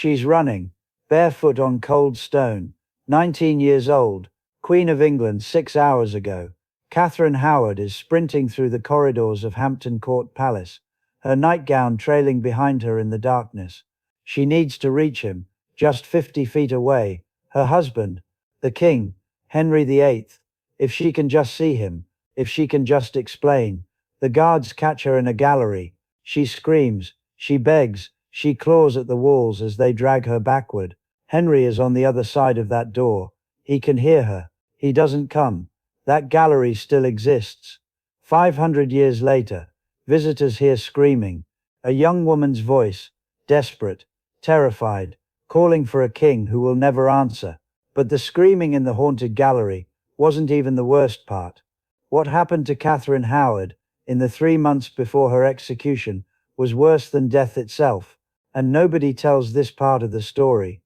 She's running, barefoot on cold stone, 19 years old, Queen of England 6 hours ago. Catherine Howard is sprinting through the corridors of Hampton Court Palace, her nightgown trailing behind her in the darkness. She needs to reach him, just 50 feet away, her husband, the King, Henry VIII. If she can just see him, if she can just explain. The guards catch her in a gallery. She screams, she begs, she claws at the walls as they drag her backward. Henry is on the other side of that door. He can hear her. He doesn't come. That gallery still exists. 500 years later, visitors hear screaming, a young woman's voice, desperate, terrified, calling for a king who will never answer. But the screaming in the haunted gallery wasn't even the worst part. What happened to Catherine Howard in the 3 months before her execution was worse than death itself, and nobody tells this part of the story.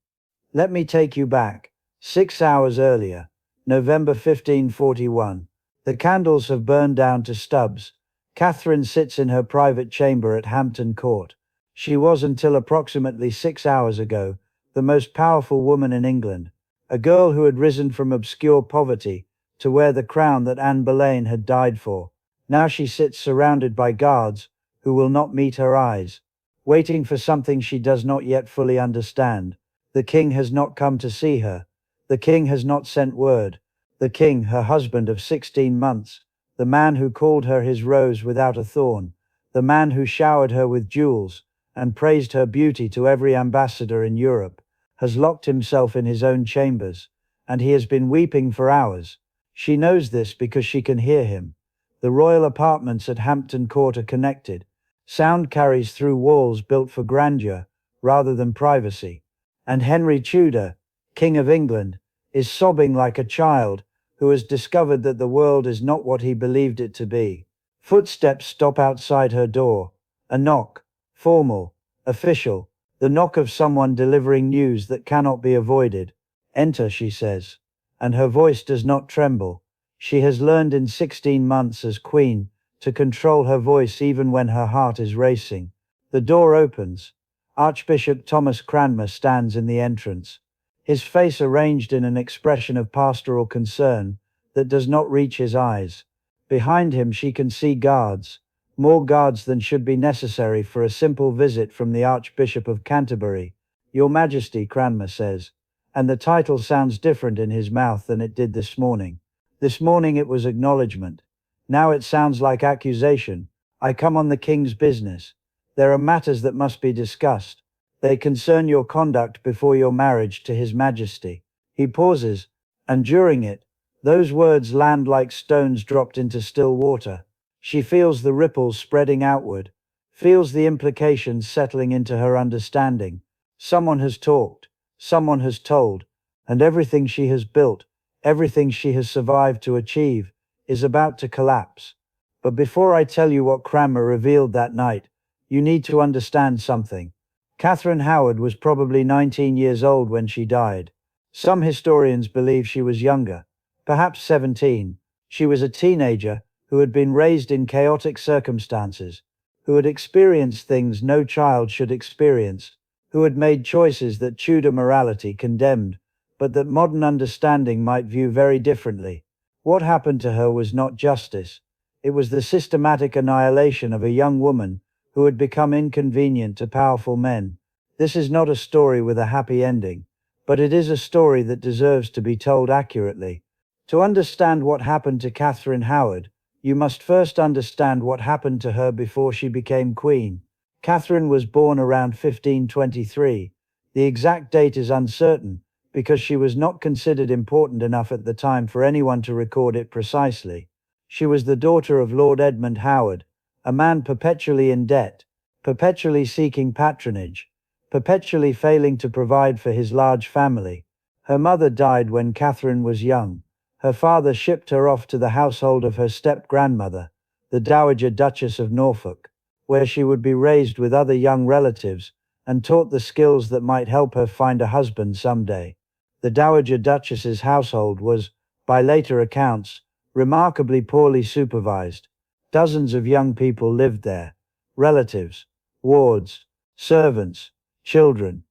Let me take you back, 6 hours earlier, November 1541. The candles have burned down to stubs. Catherine sits in her private chamber at Hampton Court. She was, until approximately 6 hours ago, the most powerful woman in England, a girl who had risen from obscure poverty to wear the crown that Anne Boleyn had died for. Now she sits surrounded by guards who will not meet her eyes, waiting for something she does not yet fully understand. The king has not come to see her. The king has not sent word. The king, her husband of 16 months, the man who called her his rose without a thorn, the man who showered her with jewels and praised her beauty to every ambassador in Europe, has locked himself in his own chambers, and he has been weeping for hours. She knows this because she can hear him. The royal apartments at Hampton Court are connected. Sound carries through walls built for grandeur rather than privacy. And Henry Tudor, King of England, is sobbing like a child who has discovered that the world is not what he believed it to be. Footsteps stop outside her door. A knock, formal, official, the knock of someone delivering news that cannot be avoided. Enter, she says, and her voice does not tremble. She has learned in 16 months as queen to control her voice even when her heart is racing. The door opens. Archbishop Thomas Cranmer stands in the entrance, his face arranged in an expression of pastoral concern that does not reach his eyes. Behind him she can see guards, more guards than should be necessary for a simple visit from the Archbishop of Canterbury. Your Majesty, Cranmer says, and the title sounds different in his mouth than it did this morning. This morning it was acknowledgement. Now it sounds like accusation. I come on the king's business. There are matters that must be discussed. They concern your conduct before your marriage to His Majesty. He pauses, and during it, those words land like stones dropped into still water. She feels the ripples spreading outward, feels the implications settling into her understanding. Someone has talked, someone has told, and everything she has built, everything she has survived to achieve, is about to collapse. But before I tell you what Cranmer revealed that night, you need to understand something. Catherine Howard was probably 19 years old when she died. Some historians believe she was younger, perhaps 17. She was a teenager who had been raised in chaotic circumstances, who had experienced things no child should experience, who had made choices that Tudor morality condemned, but that modern understanding might view very differently. What happened to her was not justice. It was the systematic annihilation of a young woman who had become inconvenient to powerful men. This is not a story with a happy ending, but it is a story that deserves to be told accurately. To understand what happened to Catherine Howard, you must first understand what happened to her before she became queen. Catherine was born around 1523. The exact date is uncertain, because she was not considered important enough at the time for anyone to record it precisely. She was the daughter of Lord Edmund Howard, a man perpetually in debt, perpetually seeking patronage, perpetually failing to provide for his large family. Her mother died when Catherine was young. Her father shipped her off to the household of her step-grandmother, the Dowager Duchess of Norfolk, where she would be raised with other young relatives and taught the skills that might help her find a husband someday. The Dowager Duchess's household was, by later accounts, remarkably poorly supervised. Dozens of young people lived there, relatives, wards, servants, children.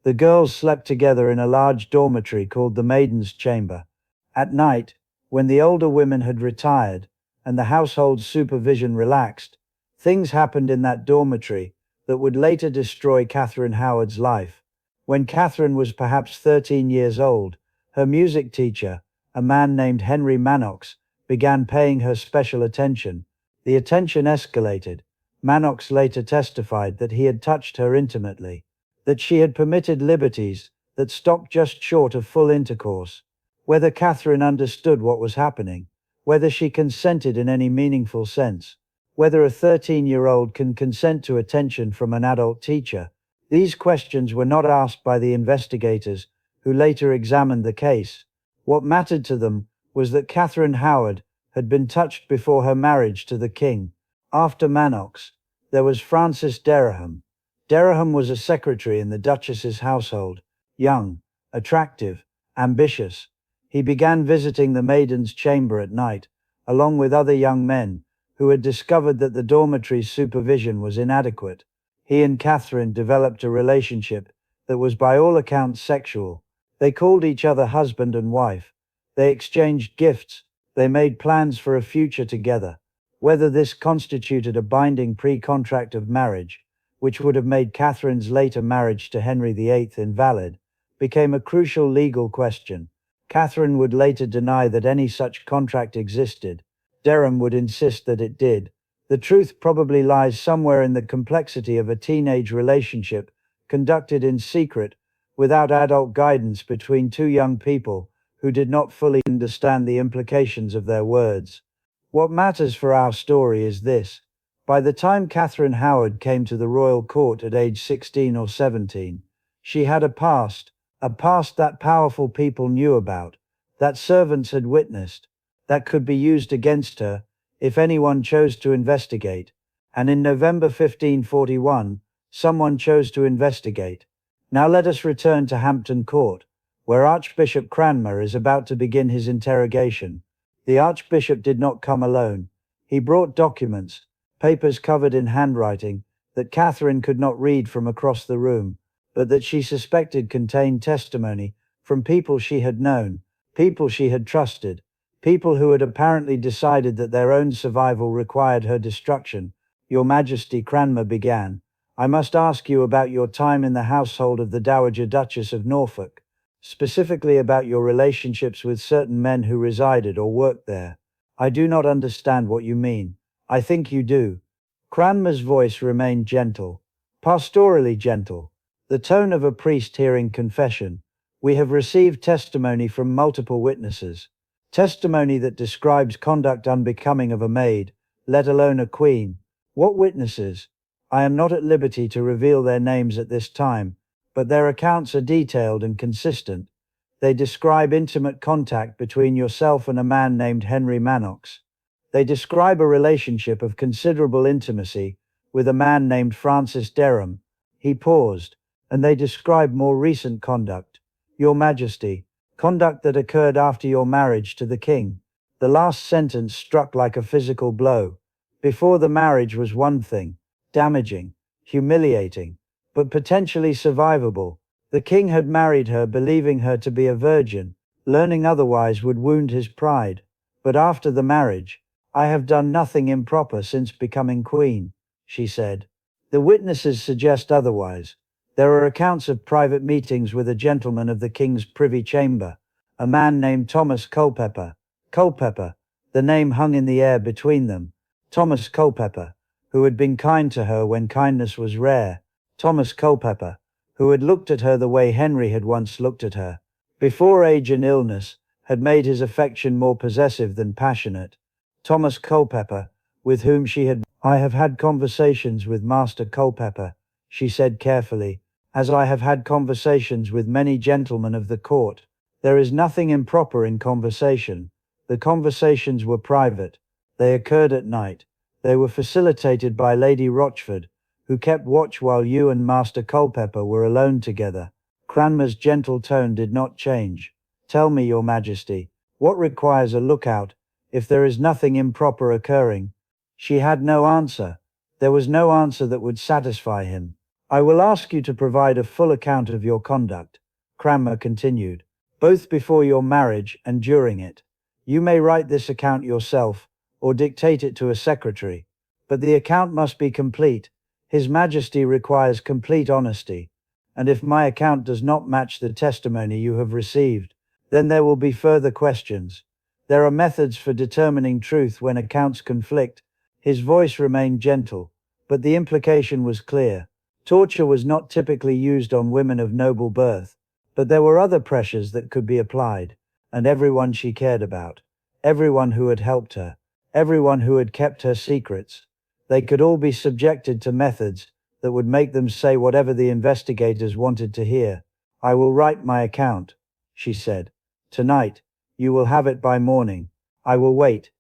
The girls slept together in a large dormitory called the Maiden's Chamber. At night, when the older women had retired, and the household supervision relaxed, things happened in that dormitory that would later destroy Catherine Howard's life. When Catherine was perhaps 13 years old, her music teacher, a man named Henry Manox, began paying her special attention. The attention escalated. Manox later testified that he had touched her intimately, that she had permitted liberties that stopped just short of full intercourse. Whether Catherine understood what was happening, whether she consented in any meaningful sense, whether a 13-year-old can consent to attention from an adult teacher, these questions were not asked by the investigators who later examined the case. What mattered to them was that Catherine Howard had been touched before her marriage to the king. After Manox, there was Francis Dereham. Dereham was a secretary in the Duchess's household, young, attractive, ambitious. He began visiting the Maiden's Chamber at night, along with other young men who had discovered that the dormitory's supervision was inadequate. He and Catherine developed a relationship that was by all accounts sexual. They called each other husband and wife. They exchanged gifts. They made plans for a future together. Whether this constituted a binding pre-contract of marriage, which would have made Catherine's later marriage to Henry VIII invalid, became a crucial legal question. Catherine would later deny that any such contract existed. Dereham would insist that it did. The truth probably lies somewhere in the complexity of a teenage relationship conducted in secret, without adult guidance between two young people who did not fully understand the implications of their words. What matters for our story is this. By the time Catherine Howard came to the royal court at age 16 or 17, she had a past that powerful people knew about, that servants had witnessed, that could be used against her if anyone chose to investigate. And in November 1541, someone chose to investigate. Now let us return to Hampton Court, where Archbishop Cranmer is about to begin his interrogation. The Archbishop did not come alone. He brought documents, papers covered in handwriting, that Catherine could not read from across the room, but that she suspected contained testimony from people she had known, people she had trusted, people who had apparently decided that their own survival required her destruction. Your Majesty, Cranmer began, I must ask you about your time in the household of the Dowager Duchess of Norfolk, specifically about your relationships with certain men who resided or worked there. I do not understand what you mean. I think you do. Cranmer's voice remained gentle, pastorally gentle, the tone of a priest hearing confession. We have received testimony from multiple witnesses, testimony that describes conduct unbecoming of a maid, let alone a queen. What witnesses? I am not at liberty to reveal their names at this time, but their accounts are detailed and consistent. They describe intimate contact between yourself and a man named Henry Manox. They describe a relationship of considerable intimacy with a man named Francis Dereham. He paused, and they describe more recent conduct. Your Majesty, conduct that occurred after your marriage to the king. The last sentence struck like a physical blow. Before the marriage was one thing, damaging, humiliating, but potentially survivable. The king had married her believing her to be a virgin. Learning otherwise would wound his pride. But after the marriage, I have done nothing improper since becoming queen, she said. The witnesses suggest otherwise. There are accounts of private meetings with a gentleman of the king's privy chamber, a man named Thomas Culpeper. Culpeper, the name hung in the air between them. Thomas Culpeper, who had been kind to her when kindness was rare. Thomas Culpeper, who had looked at her the way Henry had once looked at her, before age and illness had made his affection more possessive than passionate. Thomas Culpeper, with whom she had... I have had conversations with Master Culpeper, she said carefully, as I have had conversations with many gentlemen of the court. There is nothing improper in conversation. The conversations were private. They occurred at night. They were facilitated by Lady Rochford, who kept watch while you and Master Culpeper were alone together. Cranmer's gentle tone did not change. Tell me, Your Majesty, what requires a lookout, if there is nothing improper occurring? She had no answer. There was no answer that would satisfy him. I will ask you to provide a full account of your conduct, Cranmer continued, both before your marriage and during it. You may write this account yourself, or dictate it to a secretary, but the account must be complete. His Majesty requires complete honesty, and if my account does not match the testimony you have received, then there will be further questions. There are methods for determining truth when accounts conflict. His voice remained gentle, but the implication was clear. Torture was not typically used on women of noble birth, but there were other pressures that could be applied, and everyone she cared about, everyone who had helped her, everyone who had kept her secrets, they could all be subjected to methods that would make them say whatever the investigators wanted to hear. I will write my account, she said. Tonight. You will have it by morning. I will wait.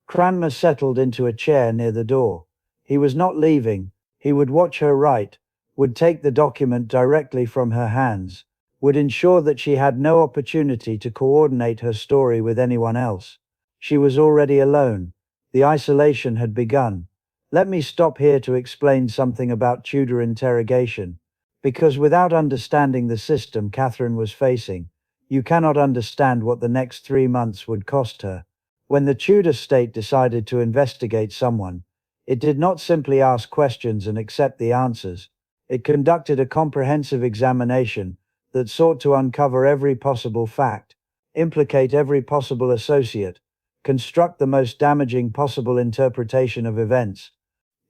Cranmer settled into a chair near the door. He was not leaving. He would watch her write, would take the document directly from her hands, would ensure that she had no opportunity to coordinate her story with anyone else. She was already alone. The isolation had begun. Let me stop here to explain something about Tudor interrogation, because without understanding the system Catherine was facing, you cannot understand what the next 3 months would cost her. When the Tudor state decided to investigate someone, it did not simply ask questions and accept the answers. It conducted a comprehensive examination that sought to uncover every possible fact, implicate every possible associate, construct the most damaging possible interpretation of events.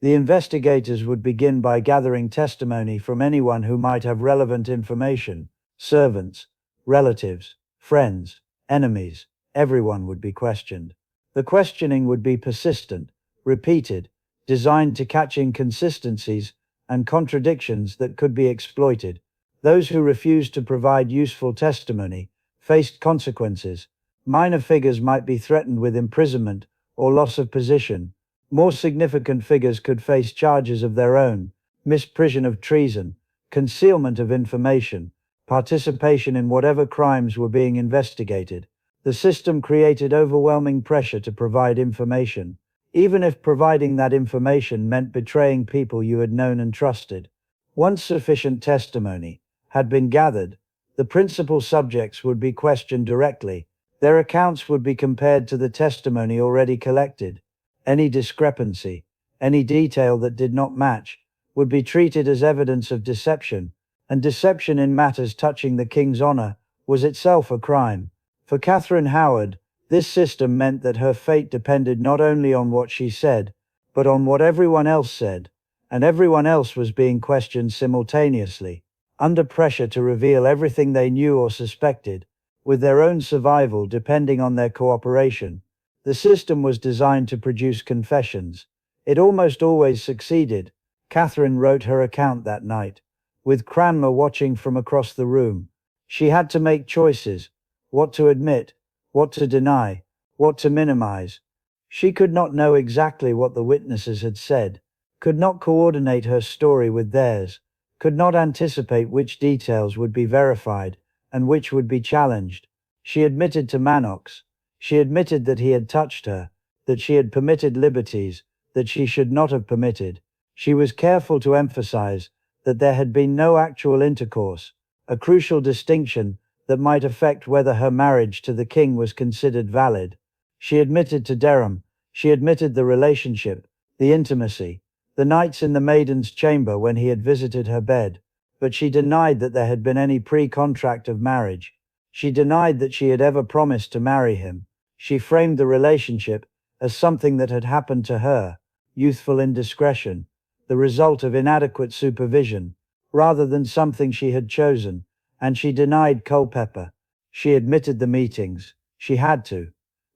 The investigators would begin by gathering testimony from anyone who might have relevant information: servants, relatives, friends, enemies. Everyone would be questioned. The questioning would be persistent, repeated, designed to catch inconsistencies and contradictions that could be exploited. Those who refused to provide useful testimony faced consequences. Minor figures might be threatened with imprisonment or loss of position. More significant figures could face charges of their own: misprision of treason, concealment of information, participation in whatever crimes were being investigated. The system created overwhelming pressure to provide information, even if providing that information meant betraying people you had known and trusted. Once sufficient testimony had been gathered, the principal subjects would be questioned directly. Their accounts would be compared to the testimony already collected. Any discrepancy, any detail that did not match, would be treated as evidence of deception, and deception in matters touching the king's honor was itself a crime. For Catherine Howard, this system meant that her fate depended not only on what she said, but on what everyone else said, and everyone else was being questioned simultaneously, under pressure to reveal everything they knew or suspected, with their own survival depending on their cooperation. The system was designed to produce confessions. It almost always succeeded. Catherine wrote her account that night, with Cranmer watching from across the room. She had to make choices: what to admit, what to deny, what to minimize. She could not know exactly what the witnesses had said, could not coordinate her story with theirs, could not anticipate which details would be verified and which would be challenged. She admitted to Manox. She admitted that he had touched her, that she had permitted liberties that she should not have permitted. She was careful to emphasize that there had been no actual intercourse, a crucial distinction that might affect whether her marriage to the king was considered valid. She admitted to Dereham. She admitted the relationship, the intimacy, the nights in the maiden's chamber when he had visited her bed, but she denied that there had been any pre-contract of marriage. She denied that she had ever promised to marry him. She framed the relationship as something that had happened to her, youthful indiscretion, the result of inadequate supervision, rather than something she had chosen. And she denied Culpeper. She admitted the meetings. She had to.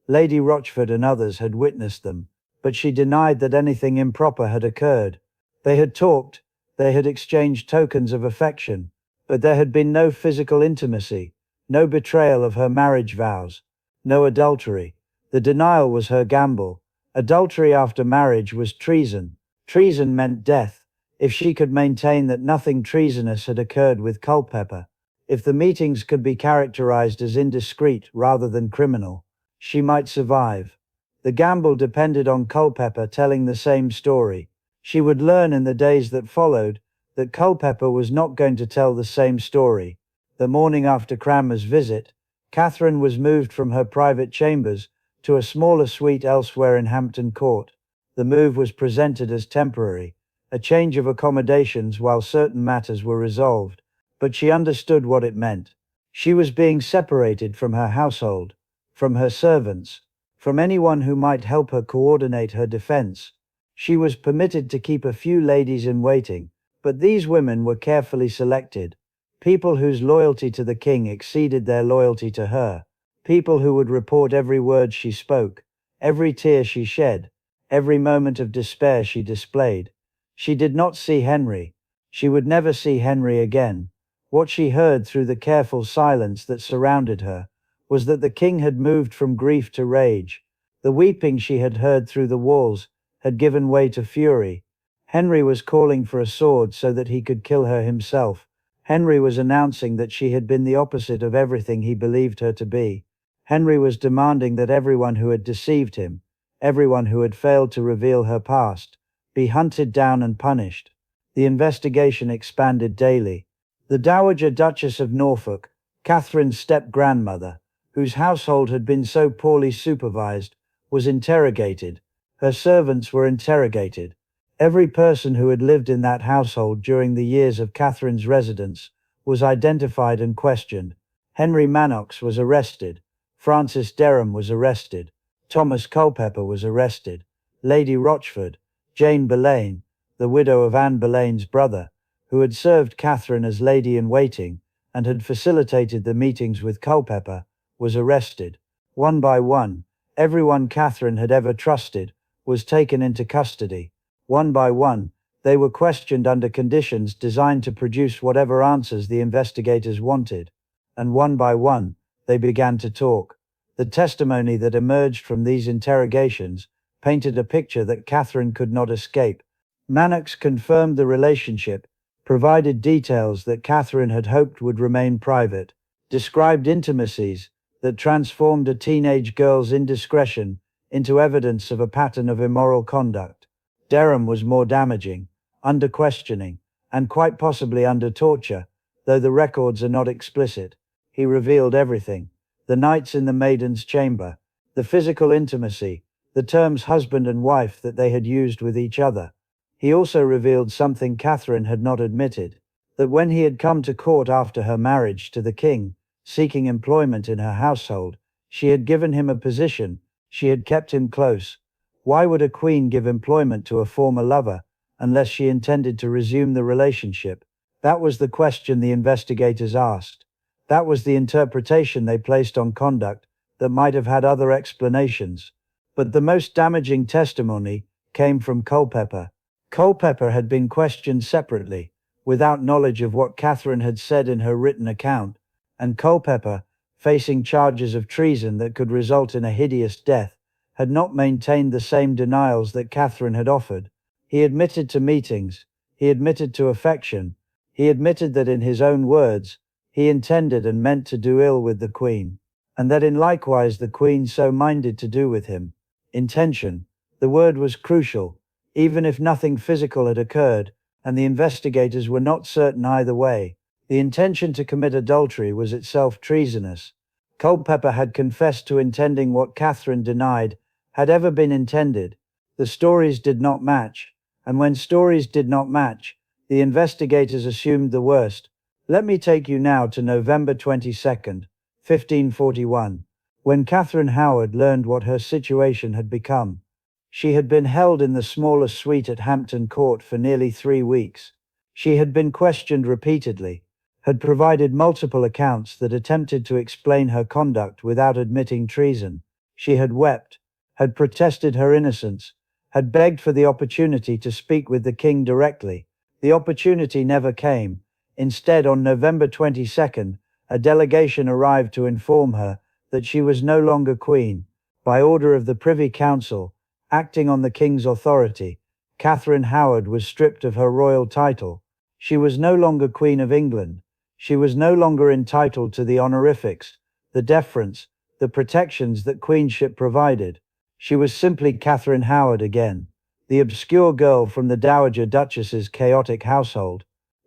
Lady Rochford and others had witnessed them, but she denied that anything improper had occurred. They had talked, they had exchanged tokens of affection, but there had been no physical intimacy, no betrayal of her marriage vows, no adultery. The denial was her gamble. Adultery after marriage was treason. Treason meant death. If she could maintain that nothing treasonous had occurred with Culpeper, if the meetings could be characterized as indiscreet rather than criminal, she might survive. The gamble depended on Culpeper telling the same story. She would learn in the days that followed that Culpeper was not going to tell the same story. The morning after Cranmer's visit, Catherine was moved from her private chambers to a smaller suite elsewhere in Hampton Court. The move was presented as temporary, a change of accommodations while certain matters were resolved, but she understood what it meant. She was being separated from her household, from her servants, from anyone who might help her coordinate her defense. She was permitted to keep a few ladies in waiting, but these women were carefully selected. People whose loyalty to the king exceeded their loyalty to her. People who would report every word she spoke, every tear she shed, every moment of despair she displayed. She did not see Henry. She would never see Henry again. What she heard through the careful silence that surrounded her was that the king had moved from grief to rage. The weeping she had heard through the walls had given way to fury. Henry was calling for a sword so that he could kill her himself. Henry was announcing that she had been the opposite of everything he believed her to be. Henry was demanding that everyone who had deceived him, everyone who had failed to reveal her past, be hunted down and punished. The investigation expanded daily. The Dowager Duchess of Norfolk, Catherine's step-grandmother, whose household had been so poorly supervised, was interrogated. Her servants were interrogated. Every person who had lived in that household during the years of Catherine's residence was identified and questioned. Henry Manox was arrested. Francis Dereham was arrested. Thomas Culpeper was arrested. Lady Rochford, Jane Boleyn, the widow of Anne Boleyn's brother, who had served Catherine as lady-in-waiting and had facilitated the meetings with Culpeper, was arrested. One by one, everyone Catherine had ever trusted was taken into custody. One by one, they were questioned under conditions designed to produce whatever answers the investigators wanted. And one by one, they began to talk. The testimony that emerged from these interrogations painted a picture that Catherine could not escape. Manox confirmed the relationship, provided details that Catherine had hoped would remain private, described intimacies that transformed a teenage girl's indiscretion into evidence of a pattern of immoral conduct. Dereham was more damaging, under questioning, and quite possibly under torture, though the records are not explicit. He revealed everything: the nights in the maiden's chamber, the physical intimacy, the terms husband and wife that they had used with each other. He also revealed something Catherine had not admitted, that when he had come to court after her marriage to the king, seeking employment in her household, she had given him a position, she had kept him close. Why would a queen give employment to a former lover, unless she intended to resume the relationship? That was the question the investigators asked. That was the interpretation they placed on conduct that might have had other explanations. But the most damaging testimony came from Culpeper. Culpeper had been questioned separately, without knowledge of what Catherine had said in her written account, and Culpeper, facing charges of treason that could result in a hideous death, had not maintained the same denials that Catherine had offered. He admitted to meetings, he admitted to affection, he admitted that in his own words, he intended and meant to do ill with the Queen, and that in likewise the Queen so minded to do with him. Intention, the word was crucial, even if nothing physical had occurred, and the investigators were not certain either way. The intention to commit adultery was itself treasonous. Culpeper had confessed to intending what Catherine denied had ever been intended. The stories did not match, and when stories did not match, the investigators assumed the worst. Let me take you now to November 22nd, 1541, when Catherine Howard learned what her situation had become. She had been held in the smaller suite at Hampton Court for nearly 3 weeks. She had been questioned repeatedly, had provided multiple accounts that attempted to explain her conduct without admitting treason. She had wept, had protested her innocence, had begged for the opportunity to speak with the king directly. The opportunity never came. Instead, on November 22nd, a delegation arrived to inform her that she was no longer queen. By order of the Privy Council, acting on the king's authority, Catherine Howard was stripped of her royal title. She was no longer Queen of England. She was no longer entitled to the honorifics, the deference, the protections that queenship provided. She was simply Catherine Howard again, the obscure girl from the Dowager Duchess's chaotic household.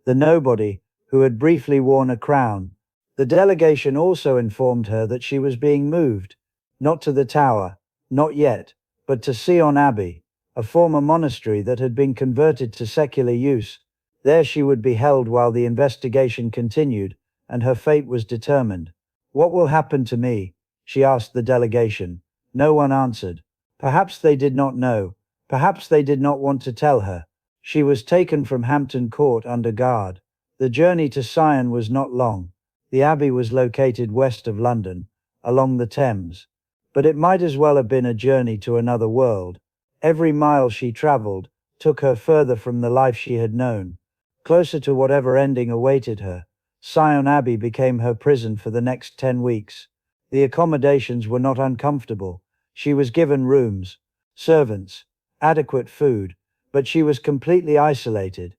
the nobody, who had briefly worn a crown. The delegation also informed her that she was being moved, not to the Tower, not yet, but to Syon Abbey, a former monastery that had been converted to secular use. There she would be held while the investigation continued, and her fate was determined. "What will happen to me?" she asked the delegation. No one answered. Perhaps they did not know. Perhaps they did not want to tell her. She was taken from Hampton Court under guard. The journey to Syon was not long. The Abbey was located west of London, along the Thames. But it might as well have been a journey to another world. Every mile she traveled took her further from the life she had known, closer to whatever ending awaited her. Syon Abbey became her prison for the next 10 weeks. The accommodations were not uncomfortable. She was given rooms, servants, adequate food, but she was completely isolated.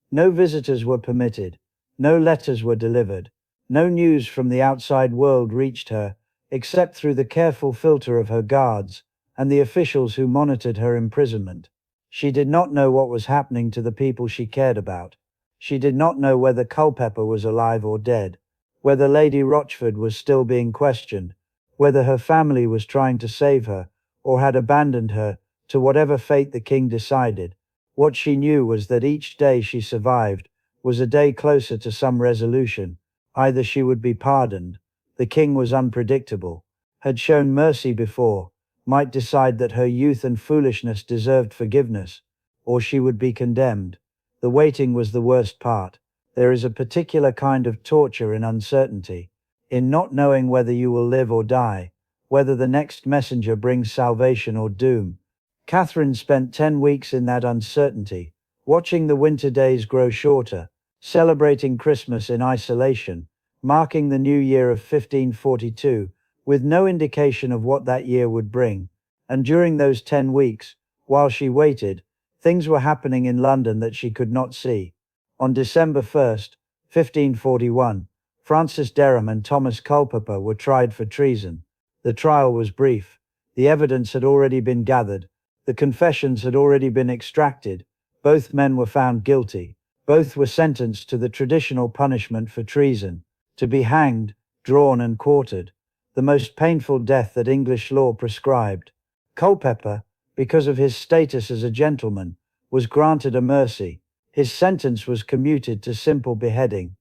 No visitors were permitted. No letters were delivered. No news from the outside world reached her, except through the careful filter of her guards and the officials who monitored her imprisonment. She did not know what was happening to the people she cared about. She did not know whether Culpeper was alive or dead, whether Lady Rochford was still being questioned, whether her family was trying to save her, or had abandoned her to whatever fate the king decided. What she knew was that each day she survived was a day closer to some resolution. Either she would be pardoned. The king was unpredictable, had shown mercy before, might decide that her youth and foolishness deserved forgiveness, or she would be condemned. The waiting was the worst part. There is a particular kind of torture in uncertainty, in not knowing whether you will live or die, whether the next messenger brings salvation or doom. Catherine spent 10 weeks in that uncertainty, watching the winter days grow shorter, celebrating Christmas in isolation, marking the new year of 1542, with no indication of what that year would bring. And during those 10 weeks, while she waited, things were happening in London that she could not see. On December 1st, 1541, Francis Dereham and Thomas Culpeper were tried for treason. The trial was brief. The evidence had already been gathered. The confessions had already been extracted. Both men were found guilty. Both were sentenced to the traditional punishment for treason, to be hanged, drawn and quartered, the most painful death that English law prescribed. Culpeper, because of his status as a gentleman, was granted a mercy. His sentence was commuted to simple beheading.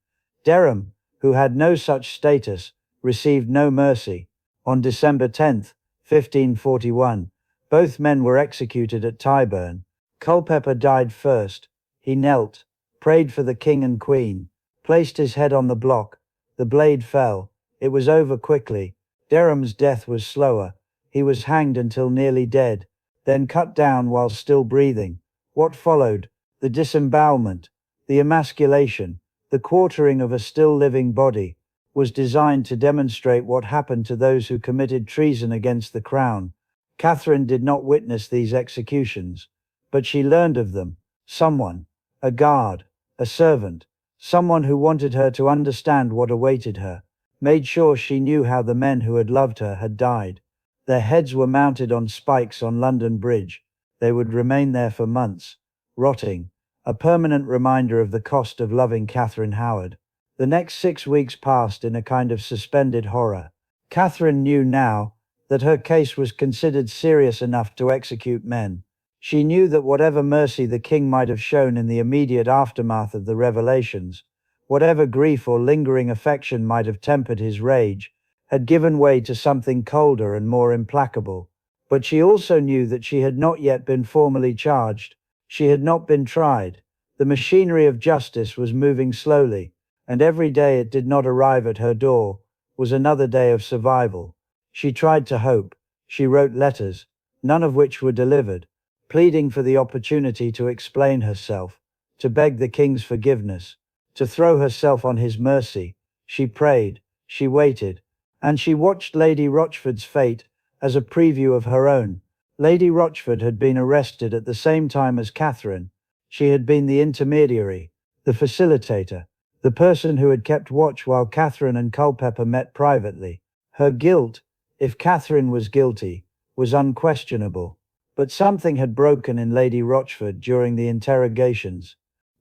Dereham, who had no such status, received no mercy. On December 10th, 1541, both men were executed at Tyburn. Culpeper died first. He knelt, prayed for the king and queen, placed his head on the block. The blade fell. It was over quickly. Dereham's death was slower. He was hanged until nearly dead, then cut down while still breathing. What followed? The disembowelment, the emasculation, the quartering of a still living body, was designed to demonstrate what happened to those who committed treason against the crown. Catherine did not witness these executions, but she learned of them. Someone, a guard, a servant, someone who wanted her to understand what awaited her, made sure she knew how the men who had loved her had died. Their heads were mounted on spikes on London Bridge. They would remain there for months, rotting, a permanent reminder of the cost of loving Catherine Howard. The next 6 weeks passed in a kind of suspended horror. Catherine knew now that her case was considered serious enough to execute men. She knew that whatever mercy the king might have shown in the immediate aftermath of the revelations, whatever grief or lingering affection might have tempered his rage, had given way to something colder and more implacable. But she also knew that she had not yet been formally charged. She had not been tried. The machinery of justice was moving slowly, and every day it did not arrive at her door was another day of survival. She tried to hope. She wrote letters, none of which were delivered, pleading for the opportunity to explain herself, to beg the king's forgiveness, to throw herself on his mercy. She prayed, she waited, and she watched Lady Rochford's fate as a preview of her own. Lady Rochford had been arrested at the same time as Catherine. She had been the intermediary, the facilitator, the person who had kept watch while Catherine and Culpeper met privately. Her guilt, if Catherine was guilty, was unquestionable. But something had broken in Lady Rochford during the interrogations.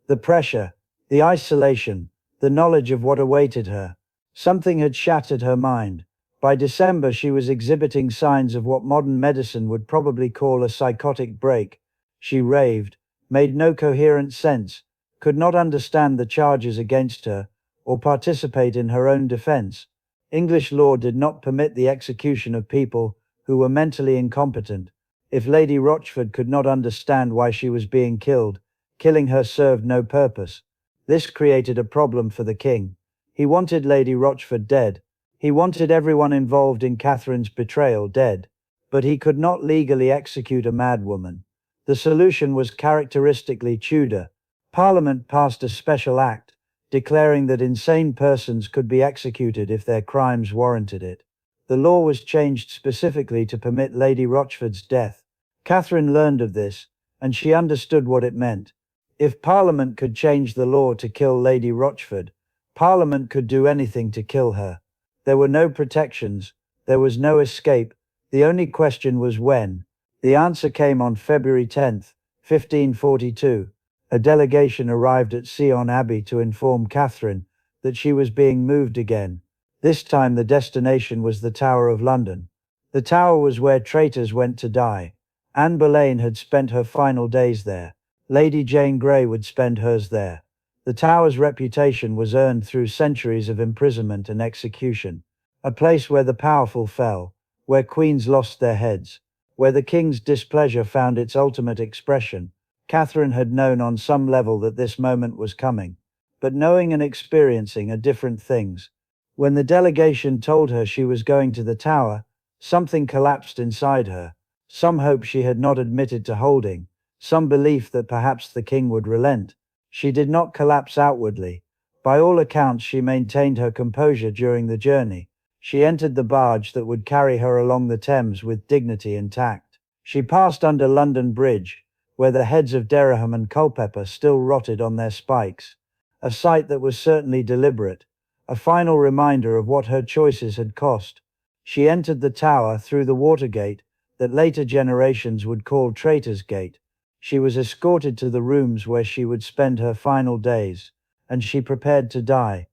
The pressure, The isolation, the knowledge of what awaited her. Something had shattered her mind. By December she was exhibiting signs of what modern medicine would probably call a psychotic break. She raved, made no coherent sense, could not understand the charges against her, or participate in her own defense. English law did not permit the execution of people who were mentally incompetent. If Lady Rochford could not understand why she was being killed, killing her served no purpose. This created a problem for the king. He wanted Lady Rochford dead. He wanted everyone involved in Catherine's betrayal dead. But he could not legally execute a madwoman. The solution was characteristically Tudor. Parliament passed a special act, declaring that insane persons could be executed if their crimes warranted it. The law was changed specifically to permit Lady Rochford's death. Catherine learned of this, and she understood what it meant. If Parliament could change the law to kill Lady Rochford, Parliament could do anything to kill her. There were no protections, there was no escape, the only question was when. The answer came on February 10, 1542. A delegation arrived at Syon Abbey to inform Catherine that she was being moved again. This time the destination was the Tower of London. The Tower was where traitors went to die. Anne Boleyn had spent her final days there. Lady Jane Grey would spend hers there. The Tower's reputation was earned through centuries of imprisonment and execution. A place where the powerful fell, where queens lost their heads, where the king's displeasure found its ultimate expression. Catherine had known on some level that this moment was coming. But knowing and experiencing are different things. When the delegation told her she was going to the Tower, something collapsed inside her. Some hope she had not admitted to holding, some belief that perhaps the king would relent. She did not collapse outwardly. By all accounts she maintained her composure during the journey. She entered the barge that would carry her along the Thames with dignity and tact. She passed under London Bridge, where the heads of Dereham and Culpeper still rotted on their spikes. A sight that was certainly deliberate, a final reminder of what her choices had cost. She entered the Tower through the Watergate that later generations would call Traitor's Gate. She was escorted to the rooms where she would spend her final days, and she prepared to die.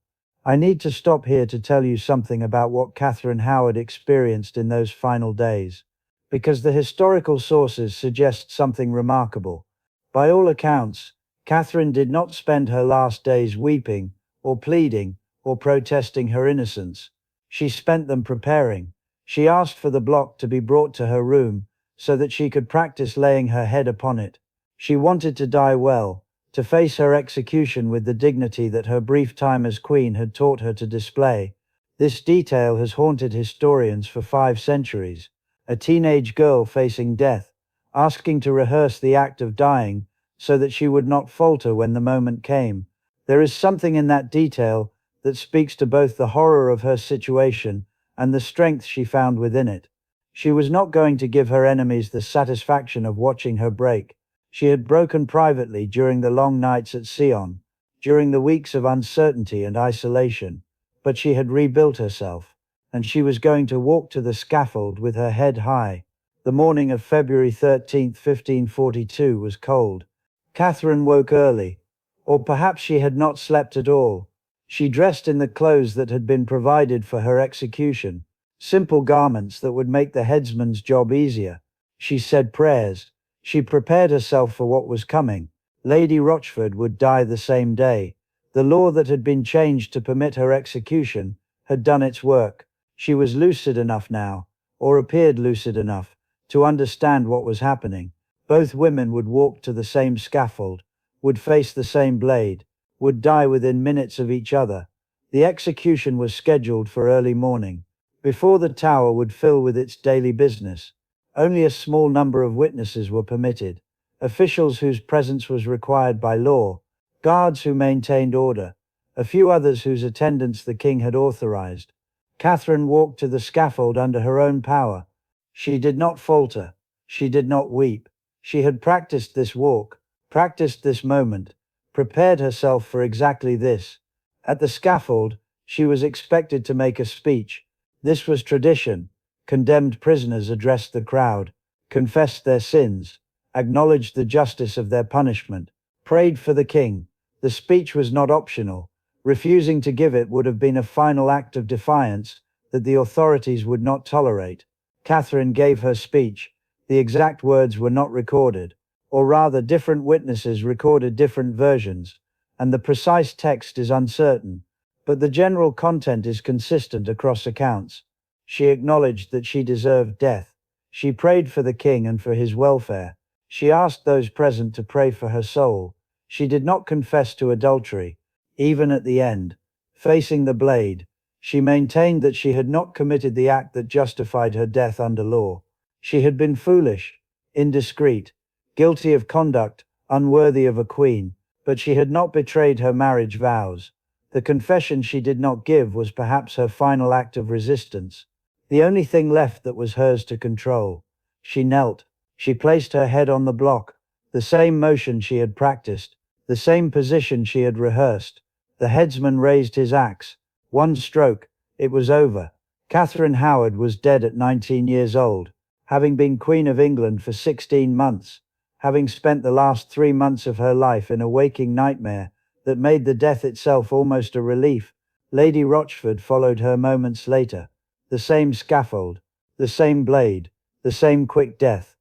I need to stop here to tell you something about what Catherine Howard experienced in those final days, because the historical sources suggest something remarkable. By all accounts, Catherine did not spend her last days weeping, or pleading, or protesting her innocence. She spent them preparing. She asked for the block to be brought to her room, so that she could practice laying her head upon it. She wanted to die well, to face her execution with the dignity that her brief time as queen had taught her to display. This detail has haunted historians for 5 centuries. A teenage girl facing death, asking to rehearse the act of dying, so that she would not falter when the moment came. There is something in that detail that speaks to both the horror of her situation and the strength she found within it. She was not going to give her enemies the satisfaction of watching her break. She had broken privately during the long nights at Syon, during the weeks of uncertainty and isolation, but she had rebuilt herself, and she was going to walk to the scaffold with her head high. The morning of February 13, 1542 was cold. Catherine woke early, or perhaps she had not slept at all. She dressed in the clothes that had been provided for her execution, simple garments that would make the headsman's job easier. She said prayers. She prepared herself for what was coming. Lady Rochford would die the same day. The law that had been changed to permit her execution had done its work. She was lucid enough now, or appeared lucid enough, to understand what was happening. Both women would walk to the same scaffold, would face the same blade, would die within minutes of each other. The execution was scheduled for early morning, before the Tower would fill with its daily business. Only a small number of witnesses were permitted, officials whose presence was required by law, guards who maintained order, a few others whose attendance the king had authorized. Catherine walked to the scaffold under her own power. She did not falter. She did not weep. She had practiced this walk, practiced this moment, prepared herself for exactly this. At the scaffold, she was expected to make a speech. This was tradition. Condemned prisoners addressed the crowd, confessed their sins, acknowledged the justice of their punishment, prayed for the king. The speech was not optional. Refusing to give it would have been a final act of defiance that the authorities would not tolerate. Catherine gave her speech. The exact words were not recorded, or rather different witnesses recorded different versions, and the precise text is uncertain, but the general content is consistent across accounts. She acknowledged that she deserved death. She prayed for the king and for his welfare. She asked those present to pray for her soul. She did not confess to adultery. Even at the end, facing the blade, she maintained that she had not committed the act that justified her death under law. She had been foolish, indiscreet, guilty of conduct unworthy of a queen, but she had not betrayed her marriage vows. The confession she did not give was perhaps her final act of resistance, the only thing left that was hers to control. She knelt. She placed her head on the block, the same motion she had practiced, the same position she had rehearsed. The headsman raised his axe. One stroke. It was over. Catherine Howard was dead at 19 years old, having been Queen of England for 16 months, having spent the last 3 months of her life in a waking nightmare that made the death itself almost a relief. Lady Rochford followed her moments later. The same scaffold, the same blade, the same quick death.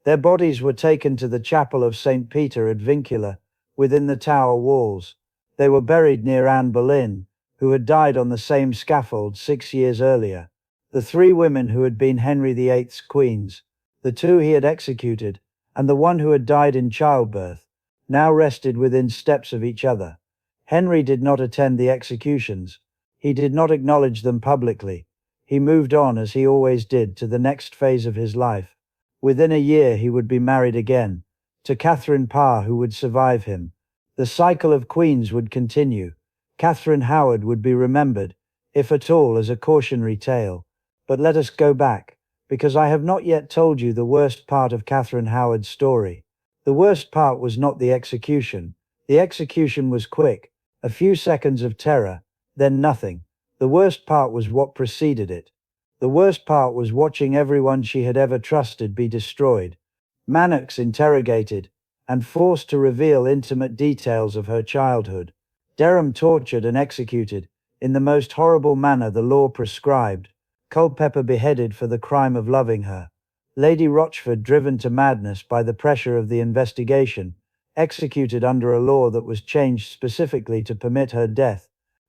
Their bodies were taken to the chapel of St. Peter ad Vincula, within the Tower walls. They were buried near Anne Boleyn, who had died on the same scaffold 6 years earlier. The 3 women who had been Henry VIII's queens, the 2 he had executed, and the one who had died in childbirth, now rested within steps of each other. Henry did not attend the executions. He did not acknowledge them publicly. He moved on, as he always did, to the next phase of his life. Within a year he would be married again, to Catherine Parr, who would survive him. The cycle of queens would continue. Catherine Howard would be remembered, if at all, as a cautionary tale. But let us go back, because I have not yet told you the worst part of Catherine Howard's story. The worst part was not the execution. The execution was quick, a few seconds of terror, then nothing. The worst part was what preceded it. The worst part was watching everyone she had ever trusted be destroyed. Manox interrogated, and forced to reveal intimate details of her childhood. Dereham tortured and executed, in the most horrible manner the law prescribed. Culpeper beheaded for the crime of loving her. Lady Rochford driven to madness by the pressure of the investigation, executed under a law that was changed specifically to permit her death.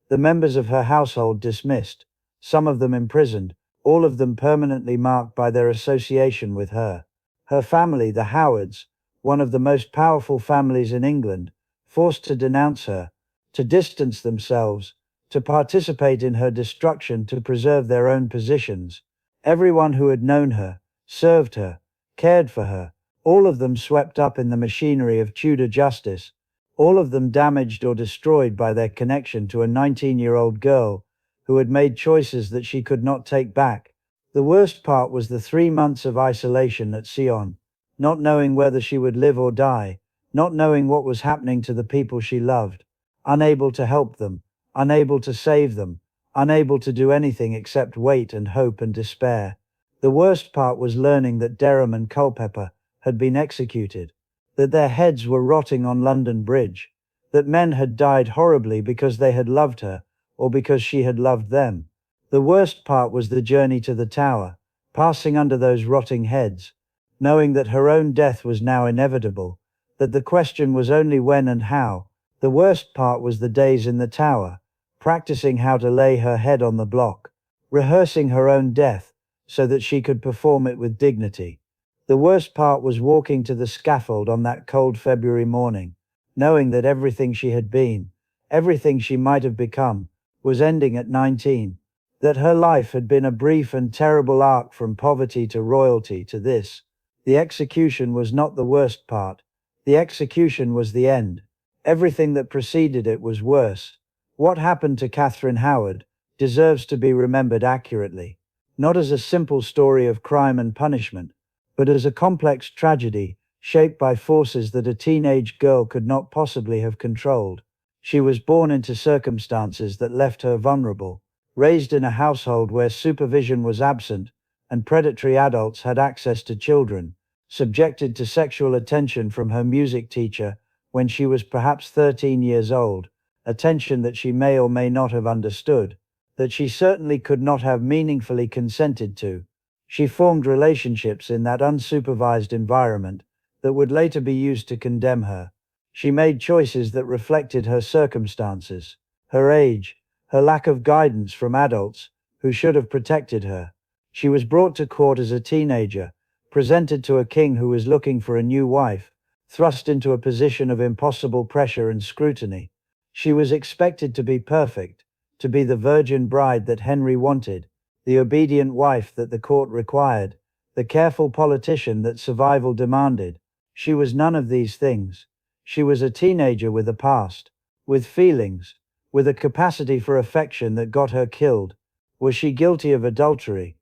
The members of her household dismissed, some of them imprisoned, all of them permanently marked by their association with her. Her family, the Howards, one of the most powerful families in England, forced to denounce her, to distance themselves, to participate in her destruction to preserve their own positions. Everyone who had known her, served her, cared for her, all of them swept up in the machinery of Tudor justice, all of them damaged or destroyed by their connection to a 19-year-old girl who had made choices that she could not take back. The worst part was the 3 months of isolation at Syon, not knowing whether she would live or die, not knowing what was happening to the people she loved, unable to help them, unable to save them, unable to do anything except wait and hope and despair. The worst part was learning that Dereham and Culpeper had been executed, that their heads were rotting on London Bridge, that men had died horribly because they had loved her, or because she had loved them. The worst part was the journey to the Tower, passing under those rotting heads, knowing that her own death was now inevitable, that the question was only when and how. The worst part was the days in the Tower, practicing how to lay her head on the block, rehearsing her own death, so that she could perform it with dignity. The worst part was walking to the scaffold on that cold February morning, knowing that everything she had been, everything she might have become, was ending at 19, that her life had been a brief and terrible arc from poverty to royalty to this. The execution was not the worst part. The execution was the end. Everything that preceded it was worse. What happened to Catherine Howard deserves to be remembered accurately, not as a simple story of crime and punishment, but as a complex tragedy shaped by forces that a teenage girl could not possibly have controlled. She was born into circumstances that left her vulnerable, raised in a household where supervision was absent and predatory adults had access to children, subjected to sexual attention from her music teacher when she was perhaps 13 years old, attention that she may or may not have understood, that she certainly could not have meaningfully consented to. She formed relationships in that unsupervised environment that would later be used to condemn her. She made choices that reflected her circumstances, her age, her lack of guidance from adults who should have protected her. She was brought to court as a teenager, presented to a king who was looking for a new wife, thrust into a position of impossible pressure and scrutiny. She was expected to be perfect, to be the virgin bride that Henry wanted, the obedient wife that the court required, the careful politician that survival demanded. She was none of these things. She was a teenager with a past, with feelings, with a capacity for affection that got her killed. Was she guilty of adultery?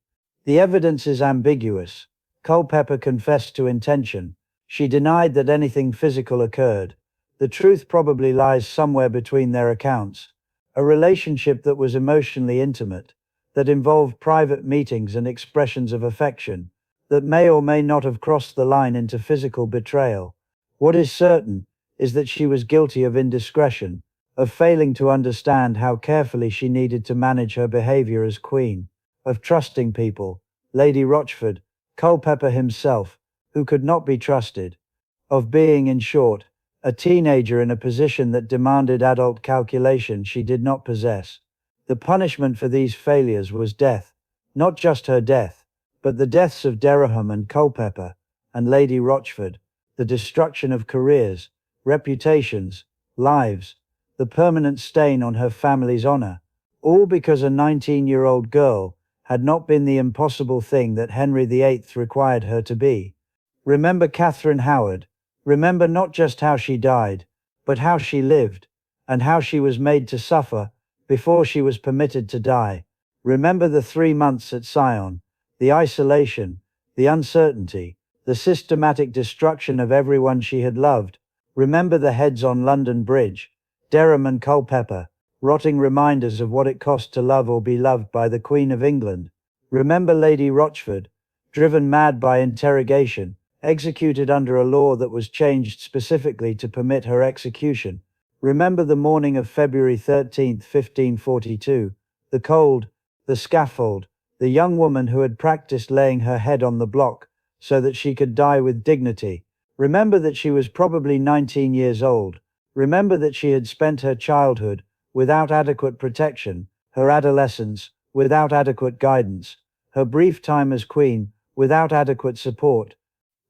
The evidence is ambiguous. Culpeper confessed to intention. She denied that anything physical occurred. The truth probably lies somewhere between their accounts. A relationship that was emotionally intimate, that involved private meetings and expressions of affection, that may or may not have crossed the line into physical betrayal. What is certain is that she was guilty of indiscretion, of failing to understand how carefully she needed to manage her behavior as queen, of trusting people, Lady Rochford, Culpeper himself, who could not be trusted, of being, in short, a teenager in a position that demanded adult calculation she did not possess. The punishment for these failures was death, not just her death, but the deaths of Dereham and Culpeper, and Lady Rochford, the destruction of careers, reputations, lives, the permanent stain on her family's honor, all because a 19-year-old girl had not been the impossible thing that Henry VIII required her to be. Remember Catherine Howard. Remember not just how she died, but how she lived, and how she was made to suffer before she was permitted to die. Remember the 3 months at Syon, the isolation, the uncertainty, the systematic destruction of everyone she had loved. Remember the heads on London Bridge, Dereham and Culpeper, rotting reminders of what it cost to love or be loved by the Queen of England. Remember Lady Rochford, driven mad by interrogation, executed under a law that was changed specifically to permit her execution. Remember the morning of February 13, 1542, the cold, the scaffold, the young woman who had practiced laying her head on the block so that she could die with dignity. Remember that she was probably 19 years old. Remember that she had spent her childhood without adequate protection, her adolescence without adequate guidance, her brief time as queen without adequate support.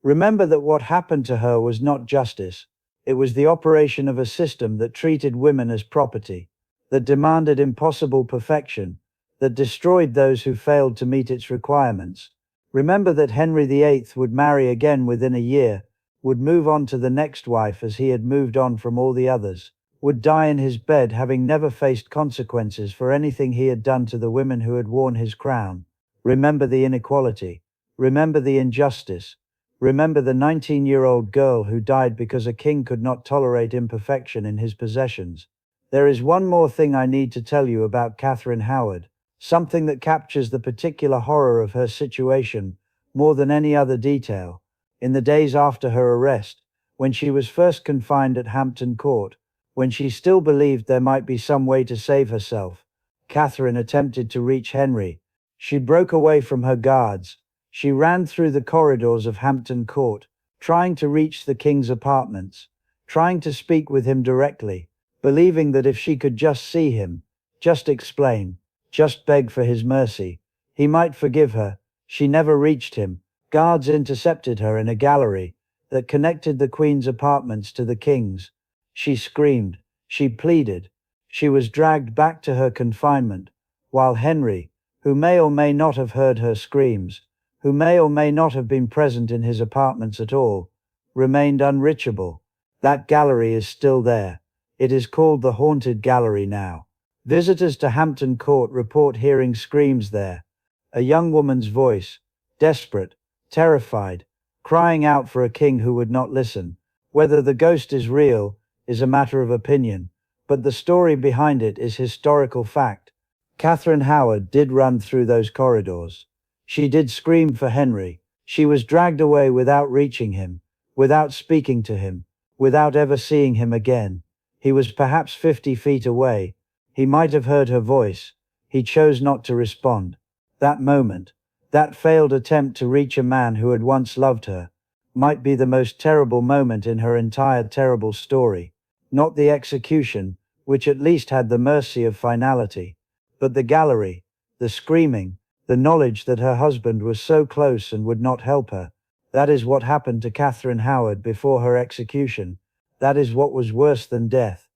Remember that what happened to her was not justice. It was the operation of a system that treated women as property, that demanded impossible perfection, that destroyed those who failed to meet its requirements. Remember that Henry VIII would marry again within a year, would move on to the next wife as he had moved on from all the others, would die in his bed having never faced consequences for anything he had done to the women who had worn his crown. Remember the inequality. Remember the injustice. Remember the 19-year-old girl who died because a king could not tolerate imperfection in his possessions. There is one more thing I need to tell you about Catherine Howard, something that captures the particular horror of her situation more than any other detail. In the days after her arrest, when she was first confined at Hampton Court, when she still believed there might be some way to save herself, Catherine attempted to reach Henry. She broke away from her guards. She ran through the corridors of Hampton Court, trying to reach the king's apartments, trying to speak with him directly, believing that if she could just see him, just explain, just beg for his mercy, he might forgive her. She never reached him. Guards intercepted her in a gallery that connected the queen's apartments to the king's. She screamed, she pleaded, she was dragged back to her confinement, while Henry, who may or may not have heard her screams, who may or may not have been present in his apartments at all, remained unreachable. That gallery is still there. It is called the Haunted Gallery now. Visitors to Hampton Court report hearing screams there. A young woman's voice, desperate, terrified, crying out for a king who would not listen. Whether the ghost is real is a matter of opinion, but the story behind it is historical fact. Catherine Howard did run through those corridors. She did scream for Henry. She was dragged away without reaching him, without speaking to him, without ever seeing him again. He was perhaps 50 feet away. He might have heard her voice. He chose not to respond. That moment, that failed attempt to reach a man who had once loved her, might be the most terrible moment in her entire terrible story. Not the execution, which at least had the mercy of finality, but the gallery, the screaming, the knowledge that her husband was so close and would not help her. That is what happened to Catherine Howard before her execution. That is what was worse than death.